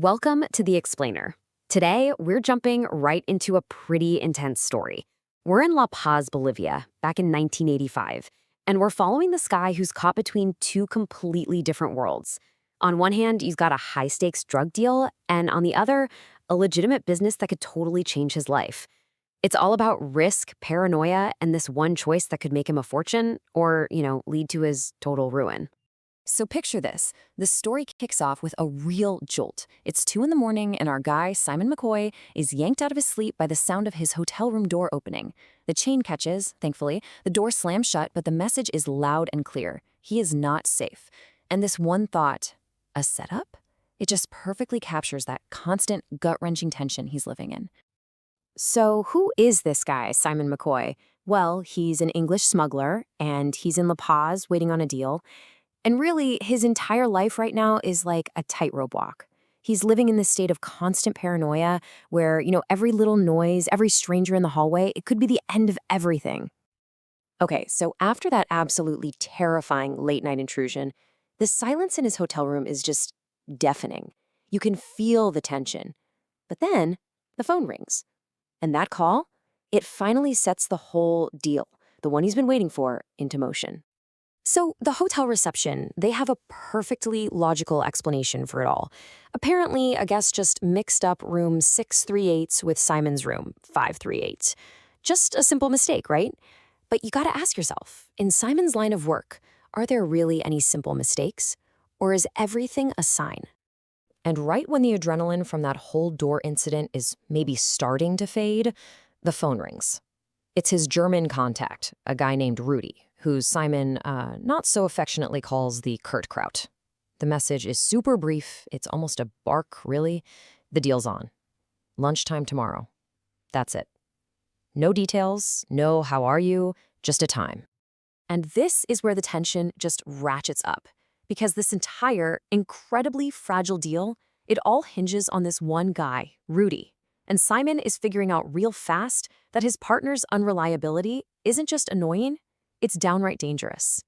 Welcome to The Explainer. Today, we're jumping right into a pretty intense story. We're in La Paz, Bolivia, back in 1985, and we're following this guy who's caught between two completely different worlds. On one hand, he's got a high-stakes drug deal, and on the other, a legitimate business that could totally change his life. It's all about risk, paranoia, and this one choice that could make him a fortune or, lead to his total ruin. So picture this. The story kicks off with a real jolt. It's 2 in the morning and our guy, Simon McCoy, is yanked out of his sleep by the sound of his hotel room door opening. The chain catches, thankfully. The door slams shut, but the message is loud and clear. He is not safe. And this one thought, a setup? It just perfectly captures that constant gut-wrenching tension he's living in. So who is this guy, Simon McCoy? Well, he's an English smuggler, and he's in La Paz waiting on a deal. And really, his entire life right now is like a tightrope walk. He's living in this state of constant paranoia where, every little noise, every stranger in the hallway, it could be the end of everything. Okay, so after that absolutely terrifying late-night intrusion, the silence in his hotel room is just deafening. You can feel the tension. But then, the phone rings. And that call, it finally sets the whole deal, the one he's been waiting for, into motion. So the hotel reception, they have a perfectly logical explanation for it all. Apparently, a guest just mixed up room 638 with Simon's room 538. Just a simple mistake, right? But you gotta ask yourself, in Simon's line of work, are there really any simple mistakes? Or is everything a sign? And right when the adrenaline from that whole door incident is maybe starting to fade, the phone rings. It's his German contact, a guy named Rudy, who Simon not so affectionately calls the Kurt Kraut. The message is super brief. It's almost a bark, really. The deal's on. Lunchtime tomorrow. That's it. No details, no how are you, just a time. And this is where the tension just ratchets up, because this entire incredibly fragile deal, it all hinges on this one guy, Rudy. And Simon is figuring out real fast that his partner's unreliability isn't just annoying, it's downright dangerous.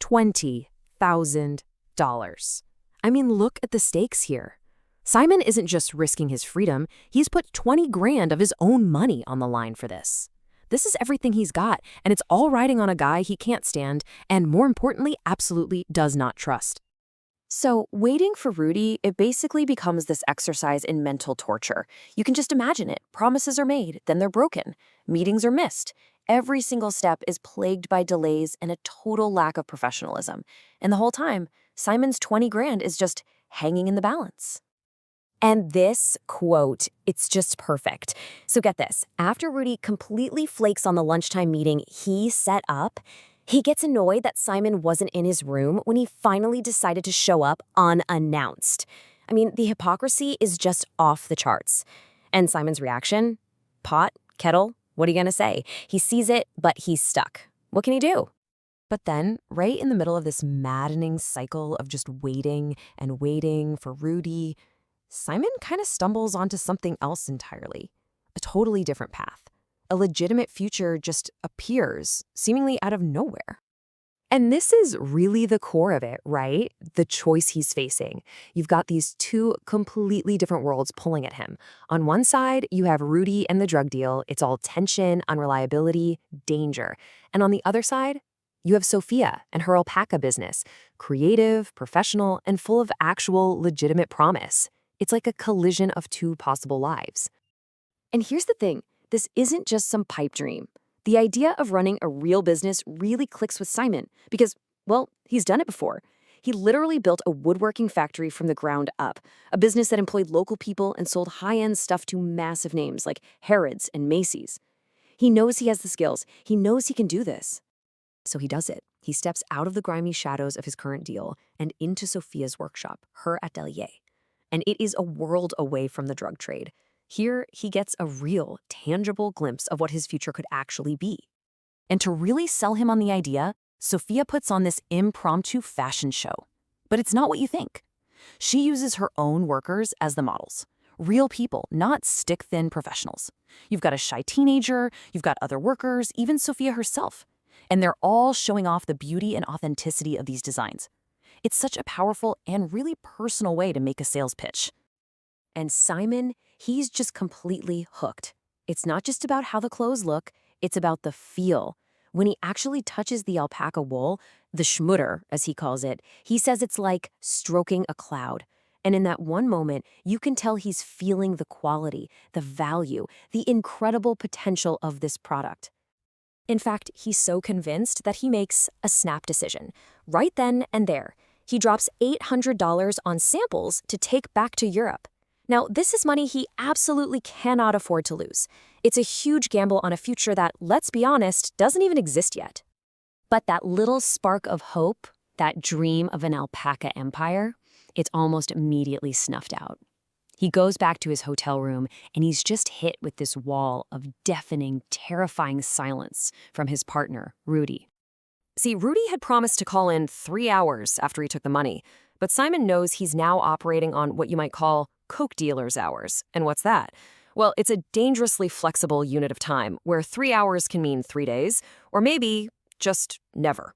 $20,000. I mean, look at the stakes here. Simon isn't just risking his freedom, he's put 20 grand of his own money on the line for this. This is everything he's got, and it's all riding on a guy he can't stand, and more importantly, absolutely does not trust. So waiting for Rudy, it basically becomes this exercise in mental torture. You can just imagine it. Promises are made, then they're broken. Meetings are missed. Every single step is plagued by delays and a total lack of professionalism. And the whole time, Simon's 20 grand is just hanging in the balance. And this quote, it's just perfect. So get this. After Rudy completely flakes on the lunchtime meeting he set up, he gets annoyed that Simon wasn't in his room when he finally decided to show up unannounced. I mean, the hypocrisy is just off the charts. And Simon's reaction? Pot? Kettle? What are you gonna say? He sees it, but he's stuck. What can he do? But then, right in the middle of this maddening cycle of just waiting and waiting for Rudy, Simon kind of stumbles onto something else entirely. A totally different path. A legitimate future just appears, seemingly out of nowhere. And this is really the core of it, right? The choice he's facing. You've got these two completely different worlds pulling at him. On one side, you have Rudy and the drug deal. It's all tension, unreliability, danger. And on the other side, you have Sophia and her alpaca business. Creative, professional, and full of actual legitimate promise. It's like a collision of two possible lives. And here's the thing. This isn't just some pipe dream. The idea of running a real business really clicks with Simon because, well, he's done it before. He literally built a woodworking factory from the ground up, a business that employed local people and sold high-end stuff to massive names like Harrods and Macy's. He knows he has the skills. He knows he can do this. So he does it. He steps out of the grimy shadows of his current deal and into Sophia's workshop, her atelier. And it is a world away from the drug trade. Here, he gets a real, tangible glimpse of what his future could actually be. And to really sell him on the idea, Sophia puts on this impromptu fashion show. But it's not what you think. She uses her own workers as the models. Real people, not stick-thin professionals. You've got a shy teenager, you've got other workers, even Sophia herself. And they're all showing off the beauty and authenticity of these designs. It's such a powerful and really personal way to make a sales pitch. And Simon, he's just completely hooked. It's not just about how the clothes look, it's about the feel. When he actually touches the alpaca wool, the schmutter, as he calls it, he says it's like stroking a cloud. And in that one moment, you can tell he's feeling the quality, the value, the incredible potential of this product. In fact, he's so convinced that he makes a snap decision. Right then and there, he drops $800 on samples to take back to Europe. Now, this is money he absolutely cannot afford to lose. It's a huge gamble on a future that, let's be honest, doesn't even exist yet. But that little spark of hope, that dream of an alpaca empire, it's almost immediately snuffed out. He goes back to his hotel room, and he's just hit with this wall of deafening, terrifying silence from his partner, Rudy. See, Rudy had promised to call in 3 hours after he took the money, but Simon knows he's now operating on what you might call coke dealer's hours. And what's that? Well, it's a dangerously flexible unit of time, where 3 hours can mean 3 days, or maybe just never.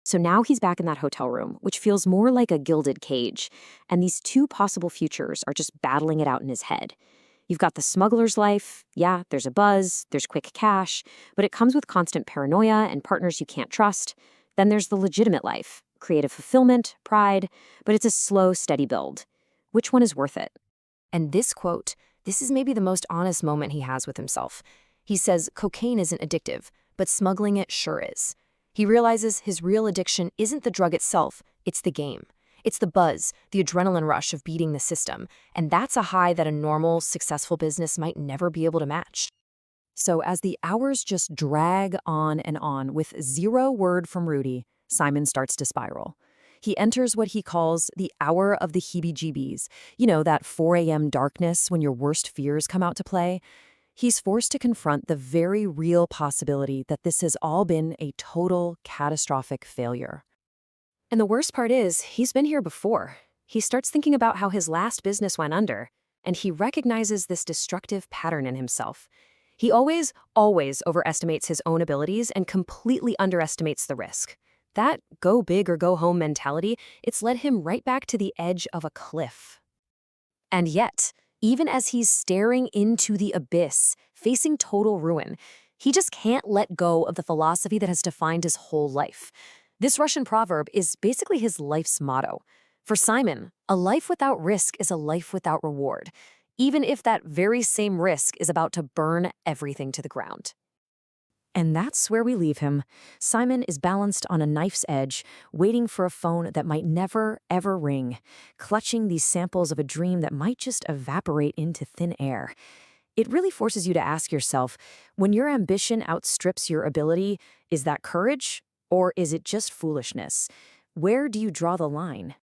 So now he's back in that hotel room, which feels more like a gilded cage, and these two possible futures are just battling it out in his head. You've got the smuggler's life. Yeah, there's a buzz, there's quick cash, but it comes with constant paranoia and partners you can't trust. Then there's the legitimate life, creative fulfillment, pride, but it's a slow, steady build. Which one is worth it? And this quote, this is maybe the most honest moment he has with himself. He says cocaine isn't addictive, but smuggling it sure is. He realizes his real addiction isn't the drug itself, it's the game. It's the buzz, the adrenaline rush of beating the system, and that's a high that a normal, successful business might never be able to match. So as the hours just drag on and on with zero word from Rudy, Simon starts to spiral. He enters what he calls the hour of the heebie-jeebies, that 4 a.m. darkness when your worst fears come out to play. He's forced to confront the very real possibility that this has all been a total, catastrophic failure. And the worst part is, he's been here before. He starts thinking about how his last business went under, and he recognizes this destructive pattern in himself. He always overestimates his own abilities and completely underestimates the risk. That go big or go home mentality, it's led him right back to the edge of a cliff. And yet, even as he's staring into the abyss, facing total ruin, he just can't let go of the philosophy that has defined his whole life. This Russian proverb is basically his life's motto. For Simon, a life without risk is a life without reward, even if that very same risk is about to burn everything to the ground. And that's where we leave him. Simon is balanced on a knife's edge, waiting for a phone that might never, ever ring, clutching these samples of a dream that might just evaporate into thin air. It really forces you to ask yourself, when your ambition outstrips your ability, is that courage, or is it just foolishness? Where do you draw the line?